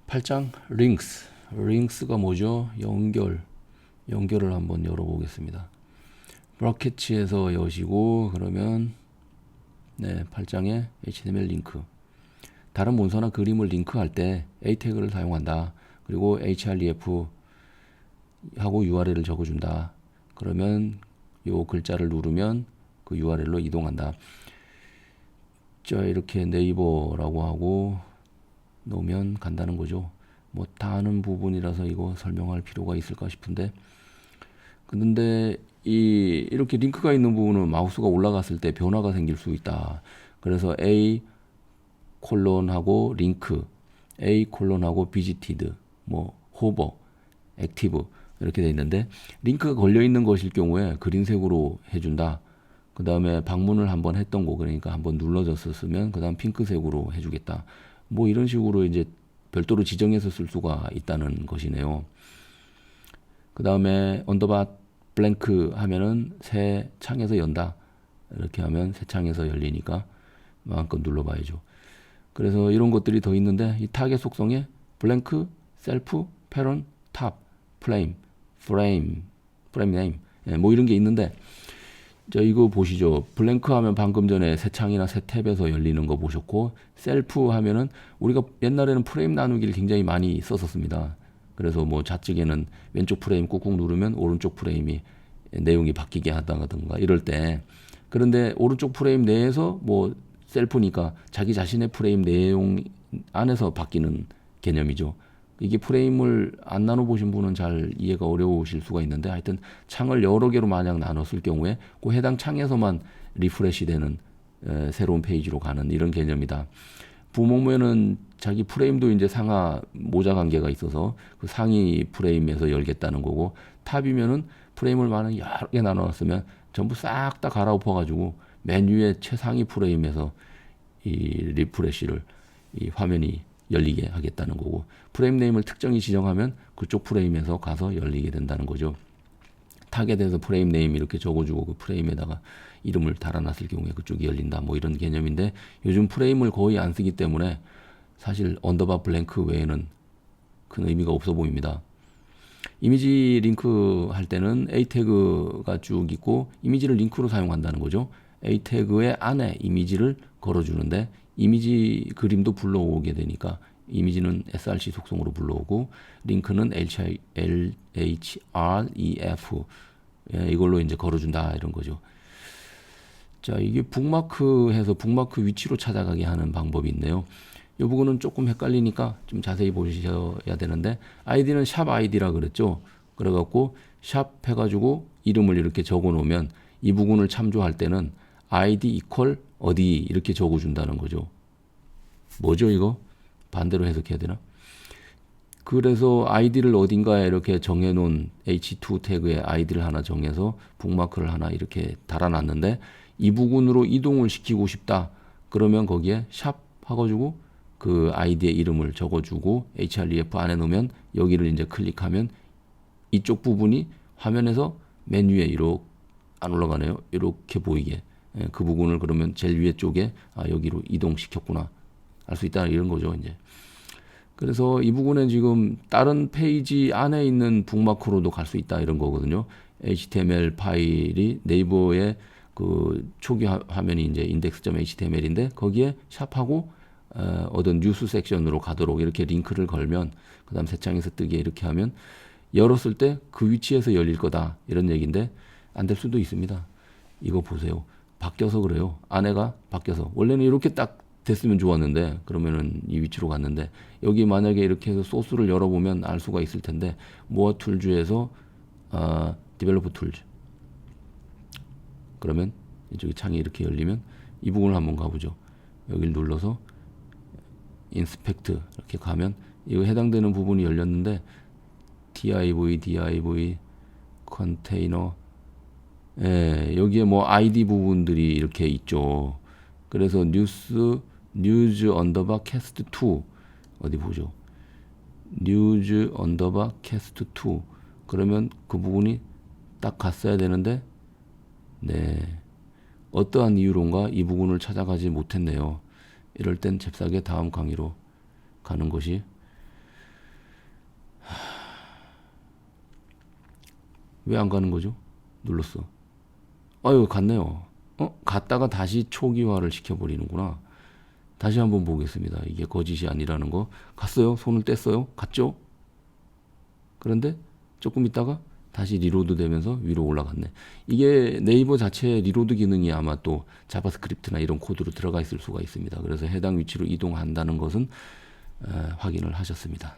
8장 링스가 뭐죠? 연결을 한번 열어보겠습니다. 브라켓에서 여시고 그러면 8장에 HTML 링크, 다른 문서나 그림을 링크할 때 A 태그를 사용한다. 그리고 href 하고 URL을 적어준다. 그러면 요 글자를 누르면 그 URL로 이동한다. 자, 이렇게 네이버라고 하고 놓으면 간다는 거죠. 뭐 다 아는 부분이라서 이거 설명할 필요가 있을까 싶은데, 근데 이렇게 링크가 있는 부분은 마우스가 올라갔을 때 변화가 생길 수 있다. 그래서 A 콜론하고 링크, A 콜론하고 비지티드, 뭐 호버, 액티브 이렇게 돼 있는데, 링크가 걸려 있는 것일 경우에 그린색으로 해준다. 그 다음에 방문을 한번 했던 거, 그러니까 한번 눌러졌었으면 그 다음 핑크색으로 해주겠다. 뭐 이런 식으로 이제 별도로 지정해서 쓸 수가 있다는 것이네요. 그 다음에 언더바 블랭크 하면은 새 창에서 연다. 이렇게 하면 새 창에서 열리니까 마음껏 눌러봐야죠. 그래서 이런 것들이 더 있는데, 이 타겟 속성에 블랭크, 셀프, 패런, 탑, 프레임 네임, 뭐 이런 게 있는데, 자, 이거 보시죠. 블랭크 하면 방금 전에 새 창이나 새 탭에서 열리는 거 보셨고, 셀프 하면은 우리가 옛날에는 프레임 나누기를 굉장히 많이 썼었습니다. 그래서 뭐 좌측에는 왼쪽 프레임 꾹꾹 누르면 오른쪽 프레임이 내용이 바뀌게 하다든가 이럴 때, 그런데 오른쪽 프레임 내에서 뭐 셀프니까 자기 자신의 프레임 내용 안에서 바뀌는 개념이죠. 이게 프레임을 안 나눠 보신 분은 잘 이해가 어려우실 수가 있는데, 하여튼 창을 여러 개로 만약 나눴을 경우에 그 해당 창에서만 리프레시 되는 새로운 페이지로 가는 이런 개념이다. 부모면은 자기 프레임도 이제 상하 모자 관계가 있어서 그 상위 프레임에서 열겠다는 거고, 탑이면은 프레임을 많은 여러 개 나눠놨으면 전부 싹 다 갈아엎어 가지고 맨 위에 최상위 프레임에서 이 리프레시를, 이 화면이 열리게 하겠다는 거고, 프레임 네임을 특정히 지정하면 그쪽 프레임에서 가서 열리게 된다는 거죠. 타겟에서 프레임 네임 이렇게 적어주고 그 프레임에다가 이름을 달아놨을 경우에 그쪽이 열린다, 뭐 이런 개념인데, 요즘 프레임을 거의 안 쓰기 때문에 사실 언더바 블랭크 외에는 큰 의미가 없어 보입니다. 이미지 링크 할 때는 A 태그가 쭉 있고 이미지를 링크로 사용한다는 거죠. A 태그의 안에 이미지를 걸어주는데, 이미지 그림도 불러오게 되니까 이미지는 src 속성으로 불러오고, 링크는 href 이걸로 이제 걸어준다, 이런 거죠. 자, 이게 북마크 해서 북마크 위치로 찾아가게 하는 방법이 있네요. 이 부분은 조금 헷갈리니까 좀 자세히 보셔야 되는데, 아이디는 샵 아이디라 그랬죠. 그래갖고 샵 해가지고 이름을 이렇게 적어 놓으면 이 부분을 참조할 때는 아이디 이퀄 어디 이렇게 적어준다는 거죠. 뭐죠 이거? 반대로 해석해야 되나? 그래서 아이디를 어딘가에 이렇게 정해놓은 h2 태그의 아이디를 하나 정해서 북마크를 하나 이렇게 달아놨는데, 이 부분으로 이동을 시키고 싶다. 그러면 거기에 샵 해가지고 그 아이디의 이름을 적어주고 href 안에 넣으면 여기를 이제 클릭하면 이쪽 부분이 화면에서 맨 위에 이렇게 안 올라가네요. 이렇게 보이게, 그 부분을 그러면 제일 위에 쪽에 여기로 이동시켰구나 알 수 있다, 이런 거죠 이제. 그래서 이 부분은 지금 다른 페이지 안에 있는 북마크로도 갈 수 있다, 이런 거거든요. HTML 파일이 네이버의 그 초기 화면이 이제 index.html인데 거기에 샵하고 어떤 뉴스 섹션으로 가도록 이렇게 링크를 걸면, 그 다음 새 창에서 뜨게 이렇게 하면 열었을 때 그 위치에서 열릴 거다, 이런 얘기인데 안 될 수도 있습니다. 이거 보세요. 바뀌어서 그래요. 안에가 바뀌어서, 원래는 이렇게 딱 됐으면 좋았는데 그러면은 이 위치로 갔는데, 여기 만약에 이렇게 해서 소스를 열어보면 알 수가 있을 텐데, 모어 툴즈에서 디벨로퍼 툴즈 그러면 이쪽에 창이 이렇게 열리면 이 부분을 한번 가보죠. 여기를 눌러서 인스펙트 이렇게 가면 이거 해당되는 부분이 열렸는데, div 컨테이너, 여기에 뭐 id 부분들이 이렇게 있죠. 그래서 뉴즈 언더바 캐스트 2 어디 보죠. 뉴즈 언더바 캐스트 2 그러면 그 부분이 딱 갔어야 되는데, 어떠한 이유론가 이 부분을 찾아가지 못했네요. 이럴 땐 잽싸게 다음 강의로 가는 것이 왜 안 가는 거죠? 눌렀어. 아유, 갔네요. 갔다가 다시 초기화를 시켜버리는구나. 다시 한번 보겠습니다. 이게 거짓이 아니라는 거. 갔어요. 손을 뗐어요. 갔죠? 그런데 조금 있다가 다시 리로드 되면서 위로 올라갔네. 이게 네이버 자체 리로드 기능이 아마 또 자바스크립트나 이런 코드로 들어가 있을 수가 있습니다. 그래서 해당 위치로 이동한다는 것은 확인을 하셨습니다.